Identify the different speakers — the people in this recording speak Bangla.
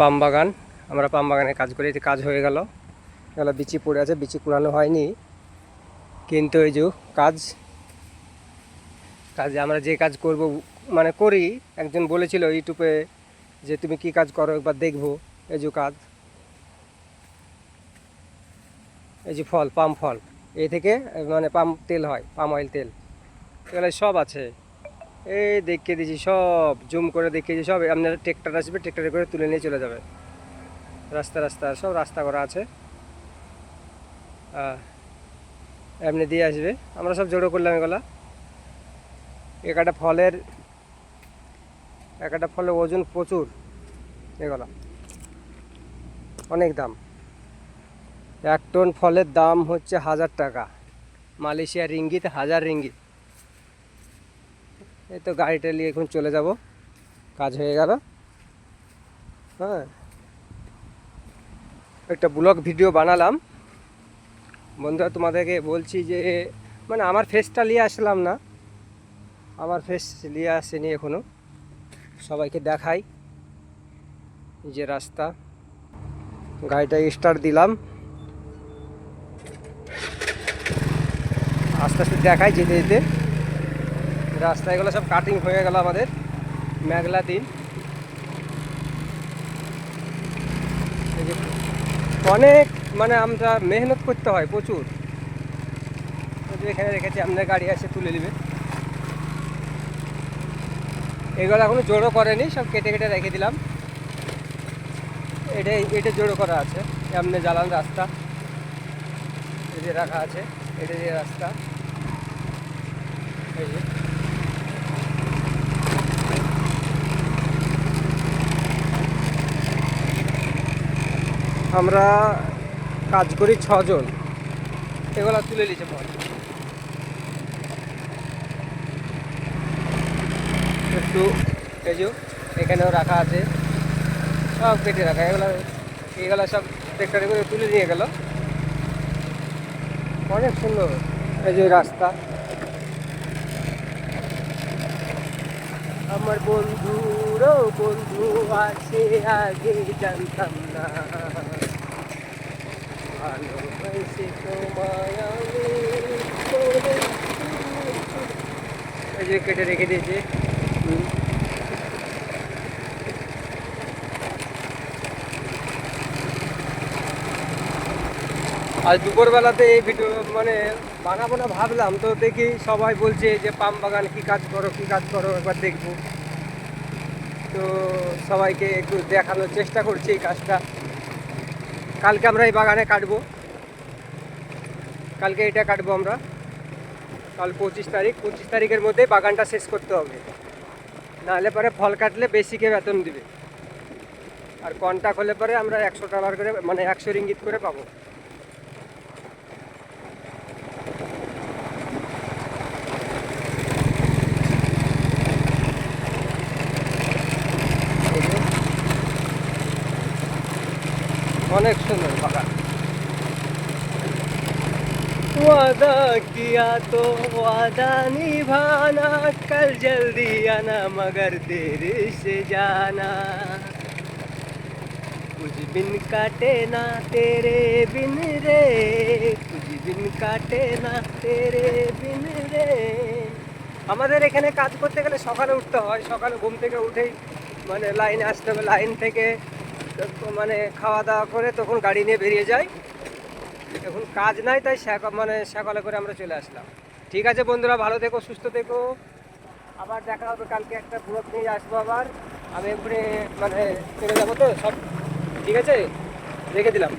Speaker 1: পাম বাগান, আমরা পাম বাগানে কাজ করি। কাজ হয়ে গেল, এগুলো বিচি পড়ে আছে, বিচি কুড়ানো হয়নি, কিন্তু এই যে কাজে আমরা যে কাজ করব মানে করি। একজন বলেছিল ইউটিউবে যে তুমি কি কাজ করো একবার দেখবো। এই যে কাজ, এই যে ফল, পাম ফল, এই থেকে মানে পাম তেল হয়, পাম অয়েল তেল, এগুলো সব আছে। এই দেখিয়ে দিয়েছি, সব জুম করে দেখিয়ে দিয়েছি। সব আপনার ট্রেক্টর আসবে, ট্রেক্টরে করে তুলে নিয়ে চলে যাবে। রাস্তা রাস্তা সব রাস্তা করা আছে, এমনি দিয়ে আসবে। আমরা সব জড়ো করলাম এগুলা। একটা ফলের ওজন প্রচুর, এগুলা অনেক দাম। 1 টন ফলের দাম হচ্ছে 1000 টাকা, মালয়েশিয়ার রিঙ্গিত 1000 রিঙ্গিত। এই তো গাড়িটা নিয়ে এখন চলে যাব, কাজ হয়ে গেল। হ্যাঁ, একটা ব্লগ ভিডিও বানালাম বন্ধুরা, তোমাদেরকে বলছি যে মানে আমার ফেসটা নিয়ে আসলাম না, আমার ফেস নিয়ে আসেনি এখনো, সবাইকে দেখাই। যে রাস্তা, গাড়িটা স্টার্ট দিলাম, আস্তে আস্তে দেখাই যেতে যেতে। রাস্তাগুলো সব কাটিং হয়ে গেল আমাদের, মেঘলা দিন। অনেক মানে আমরা মেহনত করতে হয় প্রচুর। এখানে রেখেছি, আপনার গাড়ি আসে তুলে নেবে। এগুলো এখনো জোড়ো করেনি, সব কেটে কেটে রেখে দিলাম। এটা জোড়ো করা আছে, এমনি জ্বালান রাস্তা এই যে রাখা আছে, এটা যে রাস্তা। এই যে আমরা কাজ করি 6 জন, এগুলো তুলে নিচ্ছে পর একটু। এই যে এখানেও রাখা আছে, সব কেটে রাখা। এগুলো সব ট্রেক্টরে করে তুলে নিয়ে গেল। অনেক সুন্দর এই যে রাস্তা। আমার বন্ধুরও বন্ধু আছে, আগে জানতাম না, ভালোবাসি তোমায় আমি। এই যে কেটে রেখে দিয়েছে। আজ দুপুরবেলাতে এই ভিডিও মানে বানাবো না ভাবলাম, তো দেখি সবাই বলছে যে পাম বাগান কী কাজ করো, কী কাজ করো, একবার দেখবো। তো সবাইকে একটু দেখানোর চেষ্টা করছি এই কাজটা। কালকে আমরা এই বাগানে কাটবো, কালকে এটা কাটবো আমরা। কাল 25 তারিখ, 25 তারিখের মধ্যে বাগানটা শেষ করতে হবে, নাহলে পরে ফল কাটলে বেশিকে বেতন দিবে। আর কন্ট্রাক্ট হলে পরে আমরা 100 ডলার করে, মানে 100 রিঙ্গিত করে পাবো। অনেক সুন্দর বাগান। वादा किया तो वादा निभाना, कल जल्दी आना मगर देर से जाना, कुछ बिन काटे ना तेरे बिन रे, कुछ बिन काटे ना तेरे बिन रे। আমাদের এখানে কাজ করতে গেলে সকালে উঠতে হয়, সকালে ঘুম থেকে উঠেই মানে লাইনে আসতে হবে, লাইন থেকে মানে খাওয়া দাওয়া করে তখন গাড়ি নিয়ে বেরিয়ে যায়। এখন কাজ নাই, তাই মানে সকালে করে আমরা চলে আসলাম। ঠিক আছে বন্ধুরা, ভালো থেকো, সুস্থ থেকো, আবার দেখা হবে কালকে। একটা ব্লগ নিয়ে আসবো আবার। আমি এখানে মানে চলে যাবো তো সব। ঠিক আছে, রেখে দিলাম।